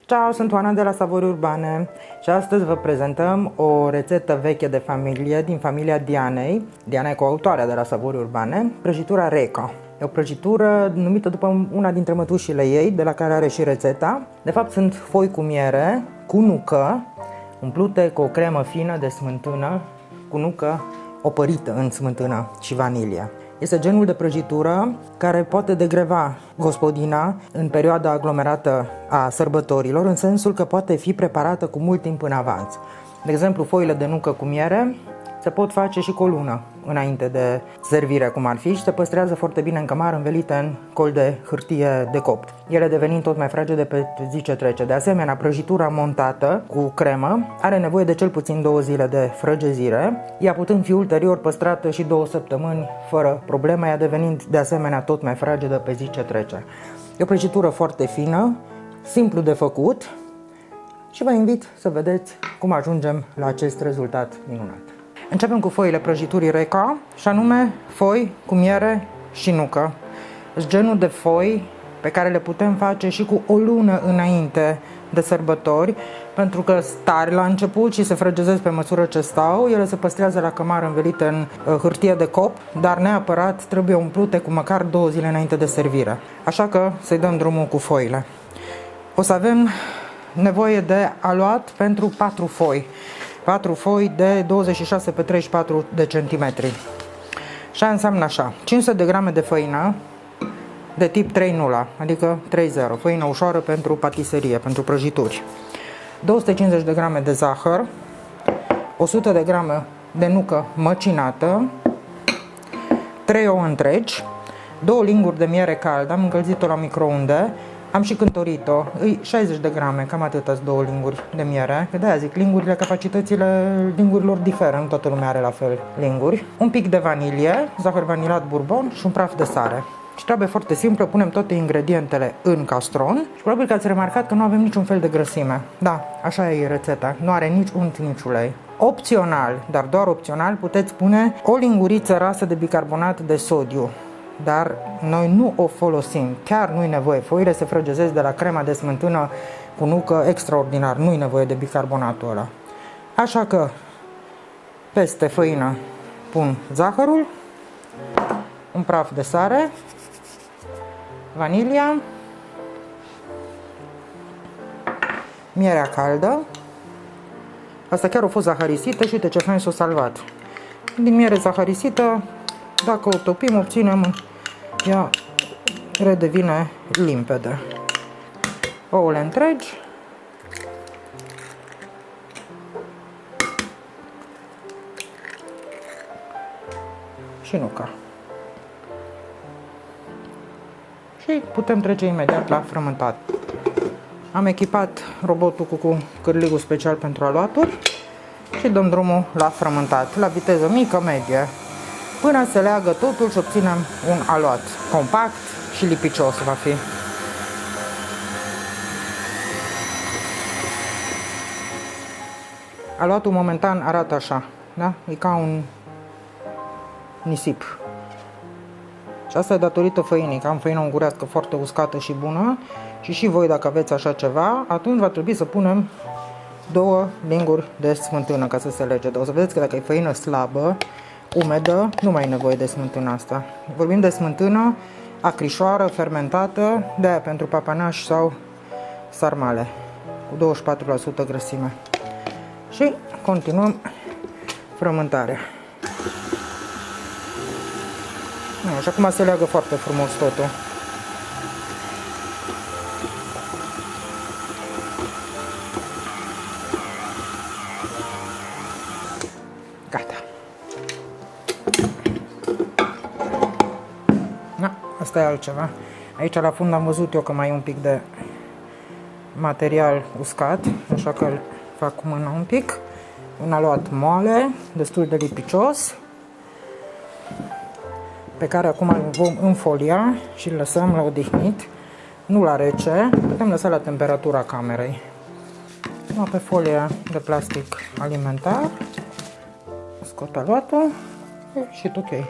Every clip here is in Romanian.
Ciao, sunt Oana de la Savori Urbane și astăzi vă prezentăm o rețetă veche de familie din familia Dianei. Diana e coautoarea de la Savori Urbane, prăjitura Reca. E o prăjitură numită după una dintre mătușile ei, de la care are și rețeta. De fapt sunt foi cu miere, cu nucă, umplute cu o cremă fină de smântână, cu nucă opărită în smântână și vanilie. Este genul de prăjitură care poate degreva gospodina în perioada aglomerată a sărbătorilor, în sensul că poate fi preparată cu mult timp în avans. De exemplu, foile de nucă cu miere se pot face și cu o lună înainte de servire, cum ar fi, și se păstrează foarte bine în cămară, învelite în col de hârtie de copt, ele devenind tot mai fragede pe zi ce trece. De asemenea, prăjitura montată cu cremă are nevoie de cel puțin 2 zile de frăgezire, ea putând fi ulterior păstrată și 2 săptămâni fără probleme, ea devenind de asemenea tot mai fragedă pe zi ce trece. E o prăjitură foarte fină, simplu de făcut și vă invit să vedeți cum ajungem la acest rezultat minunat. Începem cu foile prăjiturii Reca, și anume foi cu miere și nucă. Sunt genul de foi pe care le putem face și cu o lună înainte de sărbători, pentru că stari la început și se frăgezesc pe măsură ce stau. Ele se păstrează la cămară învelite în hârtie de cop, dar neapărat trebuie umplute cu măcar 2 zile înainte de servire. Așa că să-i dăm drumul cu foile. O să avem nevoie de aluat pentru 4 foi. 4 foi de 26 pe 34 de centimetri. Și înseamnă așa: 500 de grame de făină de tip 3 nula, adică 3-0, făină ușoară pentru patiserie, pentru prăjituri. 250 de grame de zahăr, 100 de grame de nucă măcinată, 3 ouă întregi, 2 linguri de miere caldă, am încălzit-o la microunde. Am și cântorit-o, 60 de grame, cam atâta-s 2 linguri de miere, că de-aia zic, lingurile, capacitățile lingurilor diferă, nu toată lumea are la fel linguri. Un pic de vanilie, zahăr vanilat bourbon și un praf de sare. Și trebuie foarte simplu, punem toate ingredientele în castron și probabil că ați remarcat că nu avem niciun fel de grăsime. Da, așa e rețeta, nu are nici unt, nici ulei. Opțional, dar doar opțional, puteți pune o linguriță rasă de bicarbonat de sodiu. Dar noi nu o folosim, chiar nu-i nevoie. Foile se frăgezesc de la crema de smântână cu nucă extraordinar, nu-i nevoie de bicarbonatul ăla. Așa că peste făină pun zahărul, un praf de sare, vanilia, mierea caldă. Asta chiar a fost zaharisită și uite ce fain s-o salvat. Din miere zaharisită, dacă o topim, obținem, ea redevine limpede. Ouăle întregi, și nuca. Și putem trece imediat la frământat. Am echipat robotul cu cârligul special pentru aluaturi și dăm drumul la frământat, la viteză mică, medie, până se leagă totul și obținem un aluat compact și lipicios va fi. Aluatul momentan arată așa, da? E ca un nisip. Și asta e datorită făinii, că am făină ungurească foarte uscată și bună. Și voi, dacă aveți așa ceva, atunci va trebui să punem 2 linguri de smântână ca să se lege. O să vedeți că dacă e făină slabă, umedă, nu mai e nevoie de smântână asta. Vorbim de smântână acrișoară, fermentată, de-aia pentru papanași sau sarmale, cu 24% grăsime. Și continuăm frământarea. Și acum se leagă foarte frumos totul. Gata. Da, asta e altceva. Aici la fund am văzut eu că mai e un pic de material uscat, așa că îl fac cu mâna un pic. Un aluat moale, destul de lipicios, pe care acum îl vom înfolia și îl lăsăm la odihnit, nu la rece, putem lăsa la temperatura camerei. Pe folia de plastic alimentar scot aluatul și tot ok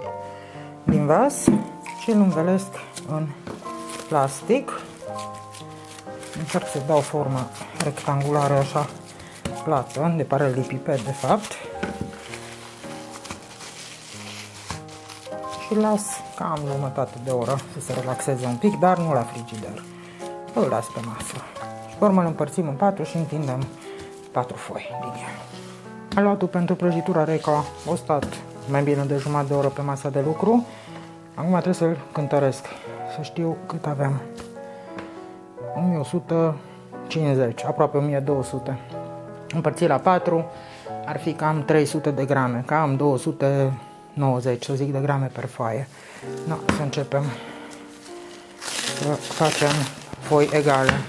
din vas și îl învelesc în plastic Încerc să dau forma rectangulară așa plată, de paralelipiped de fapt. Și las cam jumătate de oră să se relaxeze un pic, dar nu la frigider. Îl las pe masă. Și pe urmă îl împărțim în 4 și întindem 4 foi din el. Aluatul pentru prăjitura Reca a stat mai bine de jumătate de oră pe masa de lucru. Acum trebuie să-l cântăresc, să știu cât aveam. 1150, aproape 1200. Împărțit la 4 ar fi cam 300 de grame, cam 290, să zic, de grame per foaie. No, să începem să facem foi egale.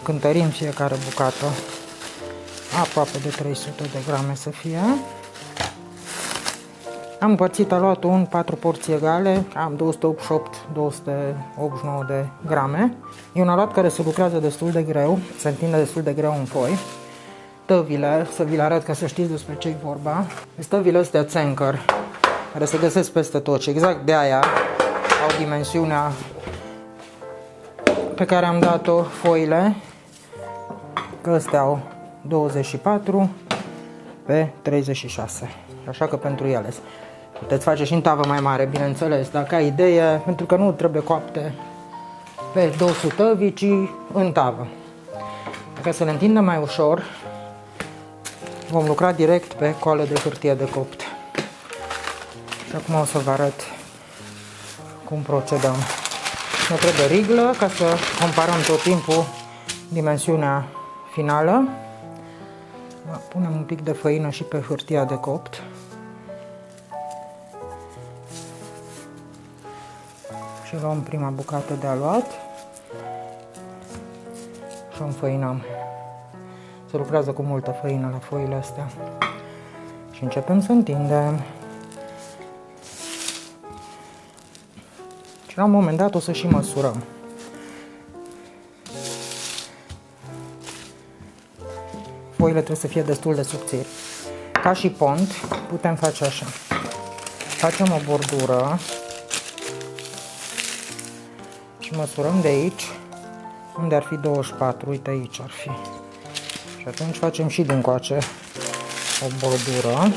Cântărim fiecare bucată, aproape de 300 de grame să fie. Am împărțit aluatul în 4 porții egale, am 288-289 de grame. E un aluat care se lucrează destul de greu, se întinde destul de greu în foi. Tăvile, să vi le arăt ca să știți despre ce-i vorba. Tăvile astea Zenker, care se găsesc peste tot și exact de aia au dimensiunea pe care am dat-o foile, că astea au 24 pe 36, așa că pentru ele puteți face și în tavă mai mare, bineînțeles, dacă ai idee, pentru că nu trebuie coapte pe 200 tăvi, ci în tavă. Ca să le întindem mai ușor, vom lucra direct pe coală de hârtie de copt. Și acum o să vă arăt cum procedăm. Ne trebuie riglă ca să comparăm tot timpul dimensiunea finală. Punem un pic de făină și pe hârtia de copt. Și luăm prima bucată de aluat și o înfăinăm. Se lucrează cu multă făină la foile astea. Și începem să întindem. Și la un moment dat o să și măsurăm. Foile trebuie să fie destul de subțiri. Ca și pont, putem face așa. Facem o bordură și măsurăm de aici, unde ar fi 24, uite aici ar fi. Și atunci facem și din coace o bordură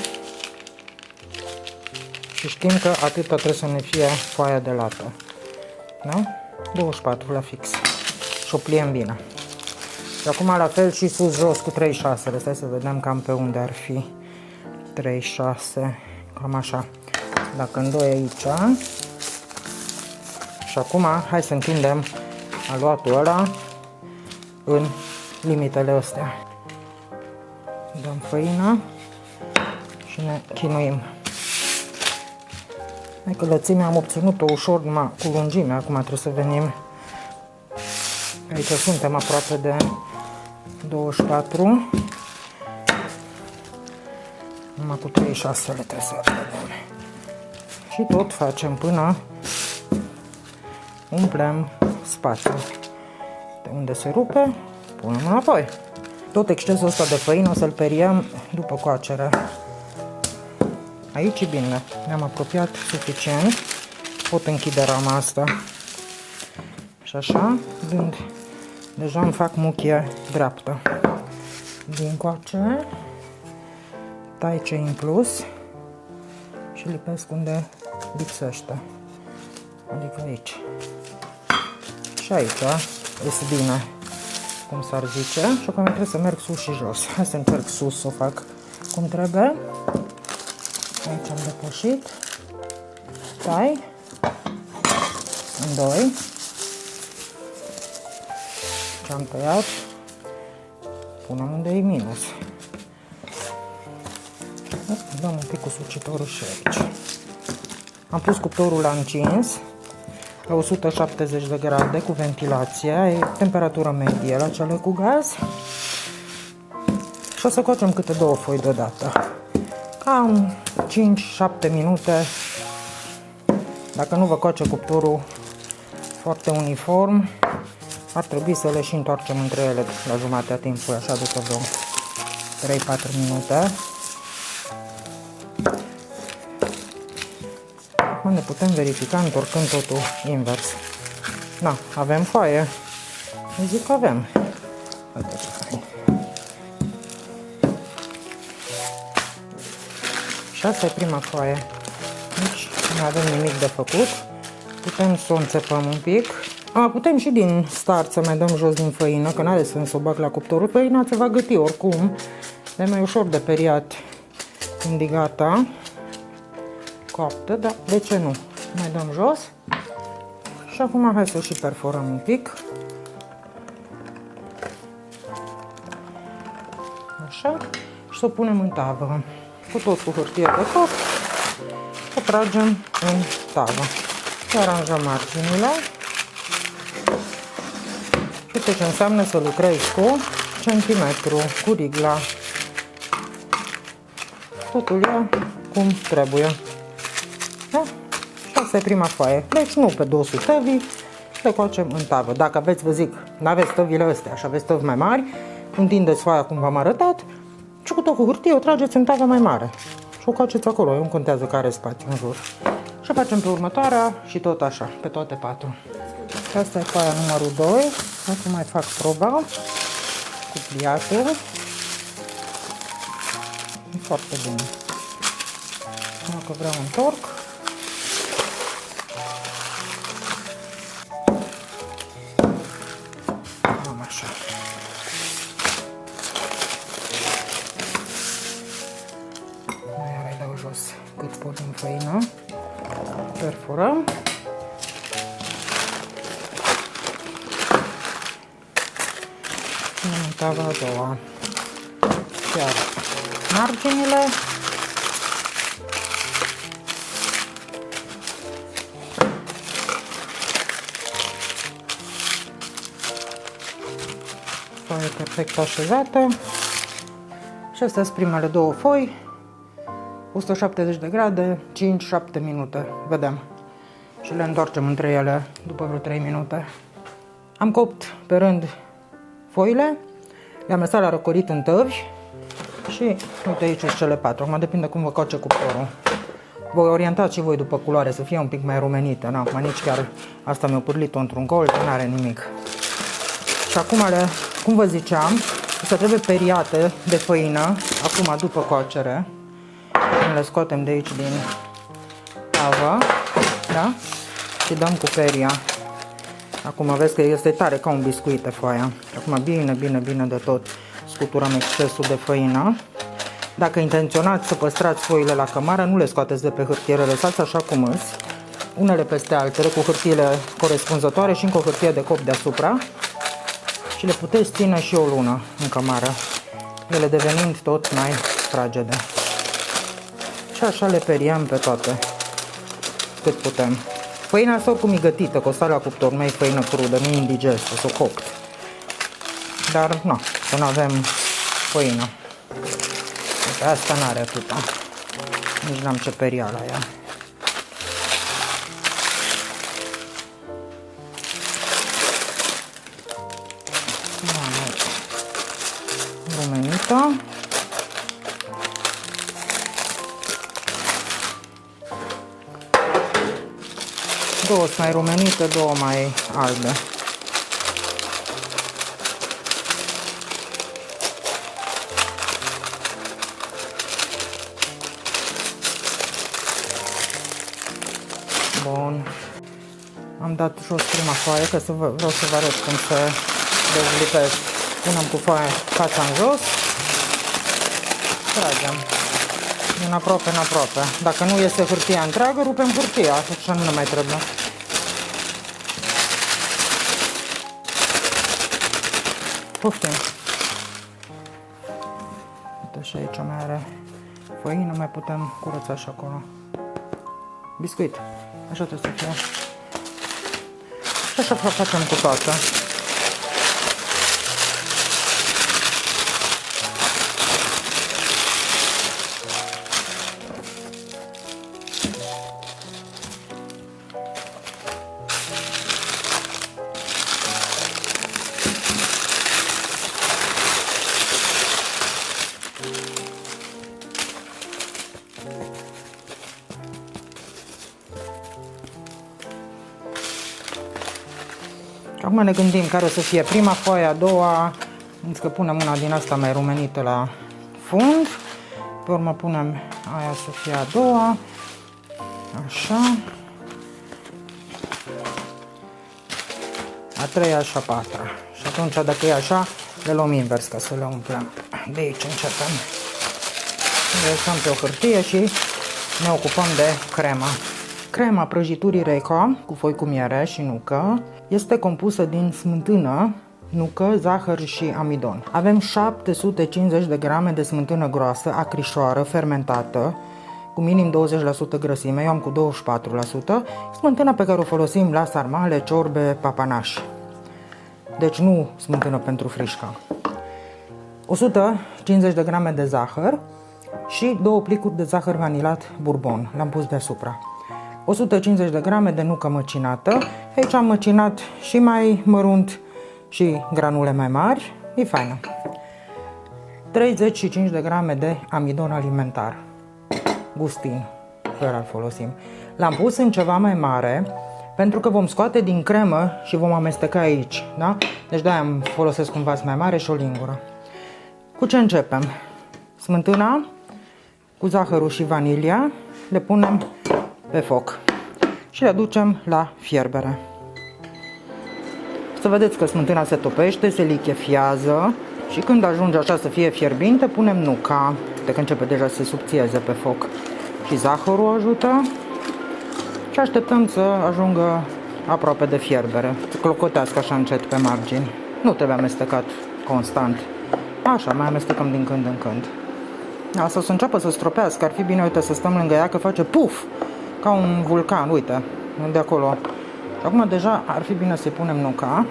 și știm că atâta trebuie să ne fie foaia de lată. Da? 24 la fix. Și o pliem bine. Și acum la fel și sus-jos cu 36. Stai să vedem cam pe unde ar fi. 36, cam așa. Dacă îndoi aici. Și acum hai să întindem aluatul ăla în limitele astea. Dăm făină și ne chinuim. Hai că lățimea am obținut-o ușor numai cu lungimea. Acum trebuie să venim. Aici suntem aproape de 24. Numai cu 36 le trebuie să vedem. Și tot facem până umplem spațiul. De unde se rupe, punem înapoi. Tot excesul ăsta de făină o să-l periem după coacere. Aici e bine, ne-am apropiat suficient. Pot închide rama asta. Și așa, dând, deja îmi fac muchie dreaptă. Din coace, tai ce în plus și lipesc unde lipsește. Adică aici. Și aici este bine, cum s-ar zice. Și acum trebuie să merg sus și jos. Hai să încerc sus să o fac cum trebuie. Aici am depășit. Tai. În doi. Ce am tăiat. Punem unde e minus. Dăm un pic cu sucitorul și aici. Am pus cuptorul la încins. La 170 de grade cu ventilație. E temperatură medie la cele cu gaz. Și o să coacem câte 2 foi deodată. Cam 5-7 minute. Dacă nu vă coace cuptorul foarte uniform, ar trebui să le și întoarcem între ele la jumătatea timpului, așa după vreo 3-4 minute. Acum ne putem verifica întorcând totul invers. Da, avem foaie. Zic că avem. Uite ce fain. Și asta e prima foaie. Deci nu avem nimic de făcut. Putem să o înțepăm un pic. Putem și din start să mai dăm jos din făină, că n-are sens să o bag la cuptorul. Făina se va găti oricum. E mai ușor de periat când e gata. Coaptă, dar de ce nu? Mai dăm jos. Și acum hai să o și perforăm un pic. Așa. Și să o punem în tavă. Cu hârtie pe tot. O tragem în tavă. Și aranjăm marginile. Și uite ce înseamnă să lucrezi cu centimetru, cu rigla. Totul e cum trebuie. Da? Și asta e prima foaie. Deci nu pe 200 tăvii, le coacem în tavă. Dacă aveți, vă zic, nu aveți tăvile astea și aveți tăvi mai mari, întindeți foaia cum v-am arătat și cu tot cu hârtie o trageți în tavă mai mare. Și o coaceți acolo, nu contează că are spațiu în jur. Și facem pe următoarea și tot așa, pe toate 4. Și asta e foaia numărul 2. Acum mai fac proba cu pliatul. E foarte bine. Dacă vreau întorc. Am așa. Iar îi dau jos cât pot în făină. Perforăm. În tava a doua. Chiar marginile. Foaie perfect așezată. Și astea sunt primele două foi. 170 de grade, 5-7 minute. Vedem. Și le întoarcem între ele după vreo 3 minute. Am copt pe rând foile, le-am lăsat la răcorit în tăvi și uite aici sunt cele 4. Acum depinde cum vă coace cuptorul. Voi orientați și voi după culoare să fie un pic mai rumenită. Na, acum nici chiar asta mi-a pârlit-o într-un colț, nu are nimic. Și acum, cum vă ziceam, să trebuie periate de făină, acum după coacere. Le scoatem de aici din tavă, da? Și dăm cu peria. Acum vezi că este tare ca un biscuit pe foaia. Acum bine de tot scuturăm excesul de făină. Dacă intenționați să păstrați foile la cămară, nu le scoateți de pe hârtie, le lăsați așa cum îs, unele peste altele, cu hârtiile corespunzătoare și încă o hârtie de cop deasupra. Și le puteți ține și o lună în cămară, ele devenind tot mai fragede. Și așa le periem pe toate, cât putem. Făina asta oricum e gătită, că o sta la cuptor, nu e făină crudă, nu e indigestă, s-o copt. Dar, nu, că nu avem făină. Uite, asta n-are atâta. Nici n-am ce peria la ea. Rumenită. Două sunt mai rumenite, două mai albe. Bun. Am dat jos prima foaie, că vreau să vă arăt cum se dezlipesc. Punem cu foaia fața în jos. Tragem. Din aproape în aproape. Dacă nu iese hârtia întreagă, rupem hârtia, așa nu ne mai trebuie. Poftim. Uite și aici mai are făină, mai putem curăța și acolo. Biscuit. Așa trebuie să fie. Și așa facem cu toate. Acum ne gândim care o să fie prima foaie, a doua. Însă că punem una din asta mai rumenită la fund. Pe urmă punem aia să fie a doua. Așa. A treia și a patra. Și atunci dacă e așa, le luăm invers ca să le umplem. De aici începem. Le lăsăm pe o hârtie și ne ocupăm de crema. Crema prăjiturii Reco cu foi cu miere și nucă este compusă din smântână, nucă, zahăr și amidon. Avem 750 de grame de smântână groasă, acrișoară, fermentată, cu minim 20% grăsime, eu am cu 24%, smântână pe care o folosim la sarmale, ciorbe, papanași. Deci nu smântână pentru frișca. 150 de grame de zahăr și 2 plicuri de zahăr vanilat bourbon, l-am pus deasupra. 150 de grame de nucă măcinată, aici am măcinat și mai mărunt și granule mai mari, e faină. 35 de grame de amidon alimentar, gustin, pe care îl folosim. L-am pus în ceva mai mare, pentru că vom scoate din cremă și vom amesteca aici, da? Deci de-aia îmi folosesc un vas mai mare și o lingură. Cu ce începem? Smântâna cu zahărul și vanilia le punem pe foc și le aducem la fierbere. Să vedeți că smântâna se topește, se lichefiază și când ajunge așa să fie fierbinte, punem nuca, de când începe deja să se subțieze pe foc. Și zahărul ajută și așteptăm să ajungă aproape de fierbere, să clocotească așa încet pe margini. Nu trebuie amestecat constant, așa, mai amestecăm din când în când. Asta o să înceapă să stropească, ar fi bine, uite, să stăm lângă ea, că face puf, ca un vulcan, uite, de acolo. Și acum deja ar fi bine să-i punem nuca.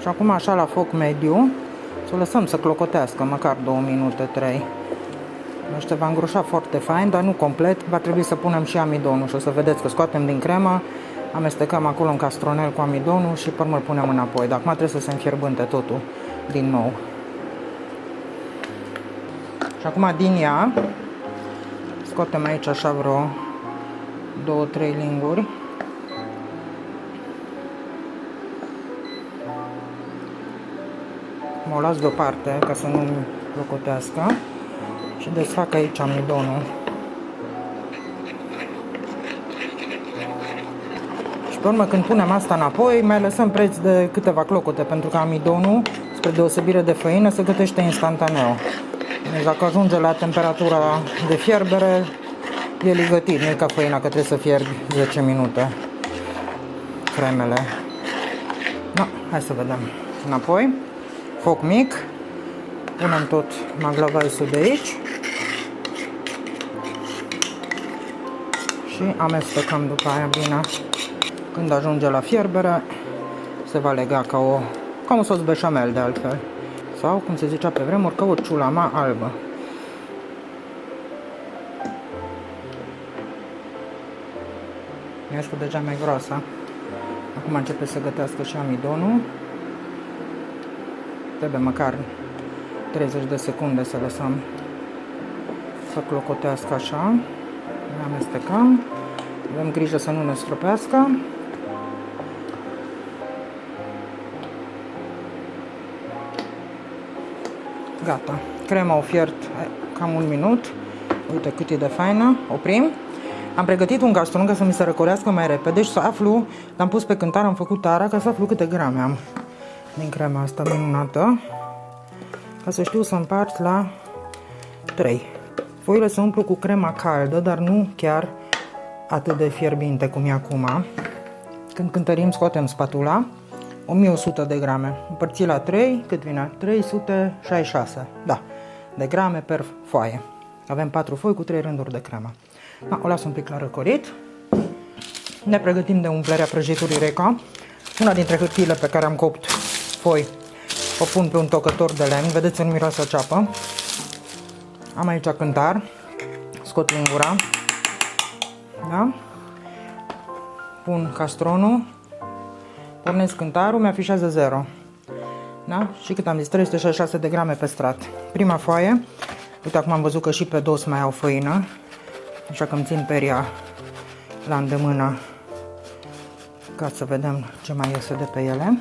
Și acum așa la foc mediu, să o lăsăm să clocotească, măcar 2 minute, 3. Ăștia va îngrușa foarte fain, dar nu complet, va trebui să punem și amidonul și o să vedeți că scoatem din cremă, amestecăm acolo un castronel cu amidonul și pe urmă îl punem înapoi. Dar acum trebuie să se înfierbânte totul din nou. Și acum din ea scoatem aici așa vreo 2-3 linguri. Mă o las deoparte ca să nu clocotească și desfac aici amidonul. Și pe urmă când punem asta înapoi, mai lăsăm preț de câteva clocote, pentru că amidonul, spre deosebire de făină, se gătește instantaneu. Deci dacă ajunge la temperatura de fierbere, e ligătit, nu e ca făina că trebuie să fierbi 10 minute cremele. Da, hai să vedem. Înapoi, foc mic, punem tot maglavaisul de aici și amestecăm după aia bine. Când ajunge la fierbere, se va lega ca un sos beșamel de altfel. Sau, cum se zicea pe vremuri, ca o ciulama albă. Este deja mai groasă. Acum începe să gătească și amidonul. Trebuie măcar 30 de secunde să lăsăm să clocotească așa. Le amestecăm. Avem grijă să nu ne stropească. Gata. Crema o fiert cam 1 minut. Uite cât e de faină. Oprim. Am pregătit un castron ca să mi se răcorească mai repede și să aflu, l-am pus pe cântar, am făcut tara ca să aflu câte grame am din crema asta minunată, ca să știu să împart la 3. Foile se umplu cu crema caldă, dar nu chiar atât de fierbinte cum e acum. Când cântărim, scoatem spatula. 1100 de grame. Împărțit la 3, cât vine? 366. Da, de grame per foaie. Avem 4 foi cu 3 rânduri de cremă. Da, o las un pic la răcorit. Ne pregătim de umplerea prăjiturii Reco. Una dintre hârtiile pe care am copt foi o pun pe un tocător de lemn. Vedeți, nu miroase a ceapă. Am aici cântar. Scot lingura. Da? Pun castronul. Pornesc cântarul, mi-afișează 0. Da? Și cât am zis, 366 de grame pe strat. Prima foaie. Uite, acum am văzut că și pe dos mai au făină. Așa că îmi țin peria la îndemână plecat să vedem ce mai iese de pe ele.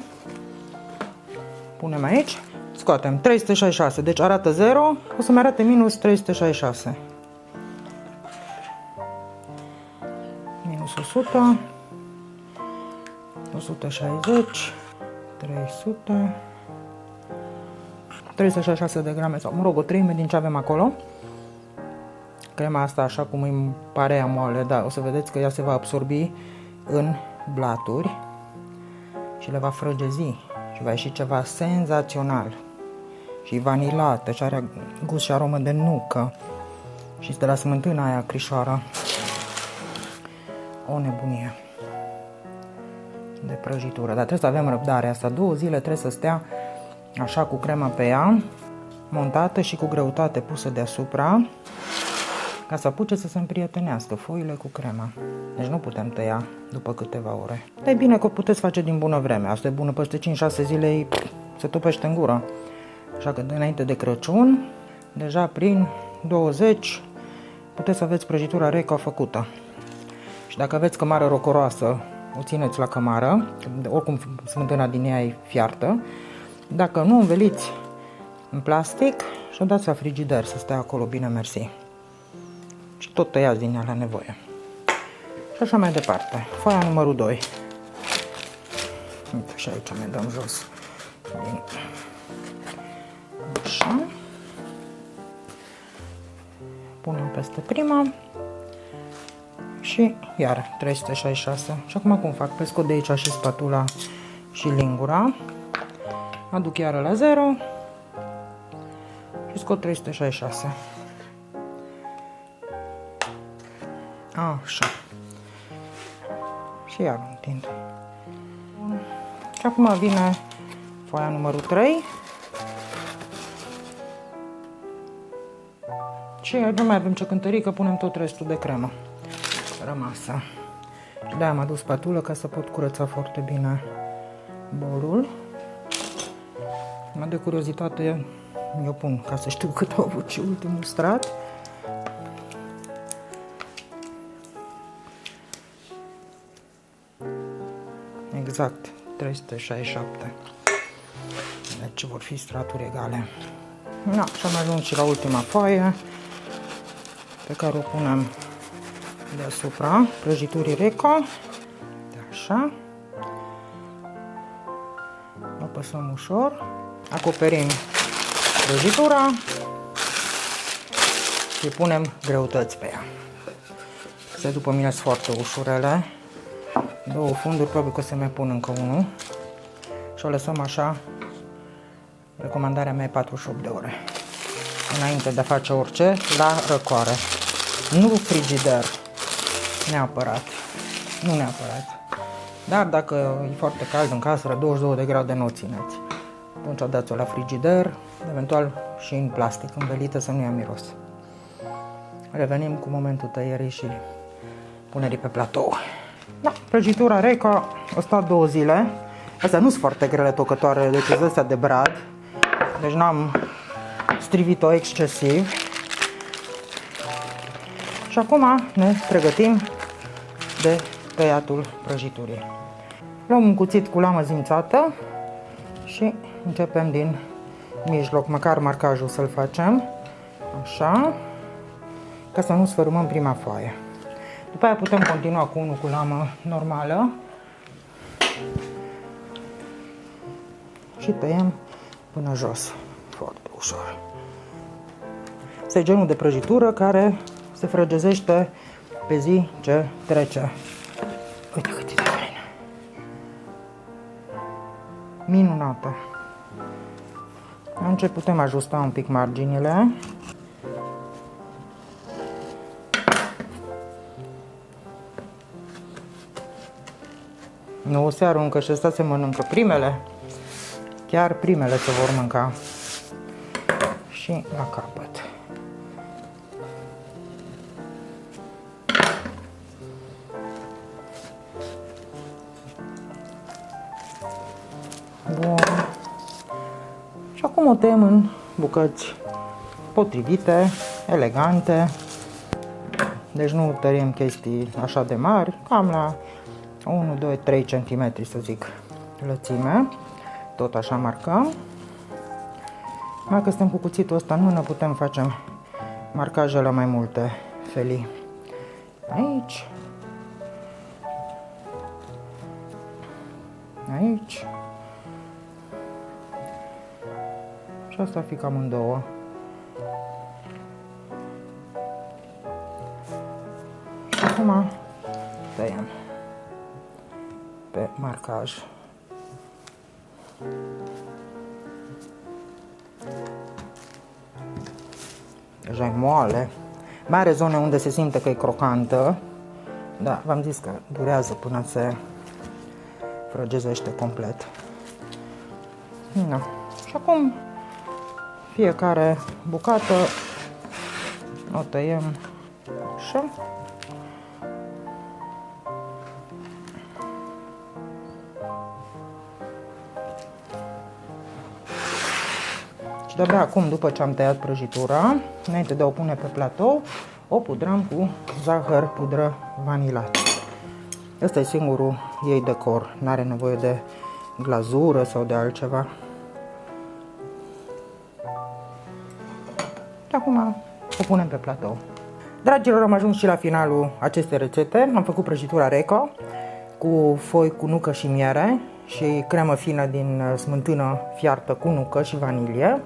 Punem aici, scoatem 366, deci arată 0, o să-mi arate minus 366. Minus 100, 160, 300, 366 de grame sau, mă rog, o treime din ce avem acolo. Crema asta, așa cum îi pare ea moale, da, o să vedeți că ea se va absorbi în blaturi și le va frăgezi și va ieși ceva senzațional și vanilată și are gust și aromă de nucă și de la smântâna aia crișoară. O nebunie de prăjitură, dar trebuie să avem răbdare asta, 2 zile trebuie să stea așa cu crema pe ea, montată și cu greutate pusă deasupra, ca să apuce să se împrietenească foile cu crema. Deci nu putem tăia după câteva ore. Dar e bine că o puteți face din bună vreme. Asta e bună, peste 5-6 zile se topește în gură. Așa că înainte de Crăciun, deja prin 20, puteți să aveți prăjitura Reco făcută. Și dacă aveți cămară rocoroasă, o țineți la cămară, oricum smântâna din ea e fiartă. Dacă nu, înveliți în plastic și o dați la frigider să stea acolo bine mersi. Și tot tăiați din ea la nevoie. Și așa mai departe. Foaia numărul 2. Uite, și aici mai dăm jos. Așa. Punem peste prima. Și iar 366. Și acum cum fac? Pe scot de aici și spatula și lingura. Aduc iară la 0. Și scot 366. Așa. Și iar întind. Și acum vine foaia numărul 3. Și nu mai avem ce cântări, că punem tot restul de cremă rămasă. Și de-aia am adus spatulă ca să pot curăța foarte bine bolul. De curiozitate eu pun ca să știu cât au avut și ultimul strat. Exact 367. Deci vor fi straturi egale. Da, și am ajuns și la ultima foaie pe care o punem deasupra prăjiturii Reco. Așa. Apăsăm ușor. Acoperim prăjitura și punem greutăți pe ea. Se după mine sunt foarte ușurele. 2 funduri, probabil că o să mai pun încă unul. Și o lăsăm așa. Recomandarea mea e 48 de ore. Înainte de a face orice, la răcoare. Nu frigider. Neapărat. Nu neapărat. Dar dacă e foarte cald în casă, la 22 de grade, nu o țineți. Atunci dați-o la frigider, eventual și în plastic învelită să nu ia miros. Revenim cu momentul tăierii și punerii pe platou. Da, prăjitura Reco a stat 2 zile. Astea nu sunt foarte grele tocătoare, deci sunt astea de brad. Deci n-am strivit-o excesiv. Și acum ne pregătim de tăiatul prăjiturii. Luăm un cuțit cu lamă zimțată și începem din mijloc, măcar marcajul să-l facem. Așa, ca să nu sfărâmăm prima foaie. După aia putem continua cu unul cu lamă normală și tăiem până jos, foarte ușor. Asta e genul de prăjitură care se frăgezește pe zi ce trece. Uite cât e de faină! Minunată! Atunci putem ajusta un pic marginile. Nu se aruncă și asta se mănâncă primele. Chiar primele se vor mânca. Și la capăt. Bun. Și acum o tăiem în bucăți potrivite, elegante. Deci nu tăiem chestii așa de mari, cam la 1, 2, 3 cm să zic lățime. Tot așa marcăm. Dacă suntem cu cuțitul ăsta în mână, putem face marcaje la mai multe felii. Aici. Aici. Și asta ar fi cam în două. Și acum tăiem pe marcaj. Deja e moale. Mai are zone unde se simte că e crocantă. Da, v-am zis că durează până se frăgezește complet. Da. Și acum fiecare bucată o tăiem așa. Și de-abia acum, după ce am tăiat prăjitura, înainte de a o pune pe platou, o pudrăm cu zahăr, pudră vanilat. Ăsta e singurul ei decor, n-are nevoie de glazură sau de altceva. Și acum o punem pe platou. Dragilor, am ajuns și la finalul acestei rețete. Am făcut prăjitura Reco cu foi cu nucă și miere și cremă fină din smântână fiartă cu nucă și vanilie.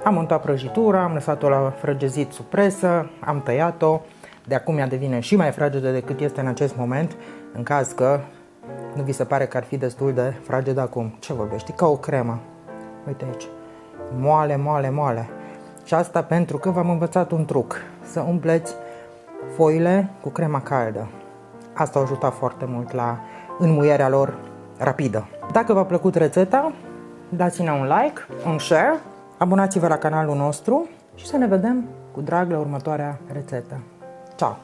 Am montat prăjitura, am lăsat-o la frăgezit sub presă, am tăiat-o. De acum ea devine și mai fragedă decât este în acest moment, în caz că nu vi se pare că ar fi destul de fragedă acum. Ce vorbești? Ca o cremă. Uite aici. Moale, moale, moale. Și asta pentru că v-am învățat un truc. Să umpleți foile cu crema caldă. Asta a ajutat foarte mult la înmuierea lor rapidă. Dacă v-a plăcut rețeta, dați-ne un like, un share, abonați-vă la canalul nostru și să ne vedem cu drag la următoarea rețetă. Ciao!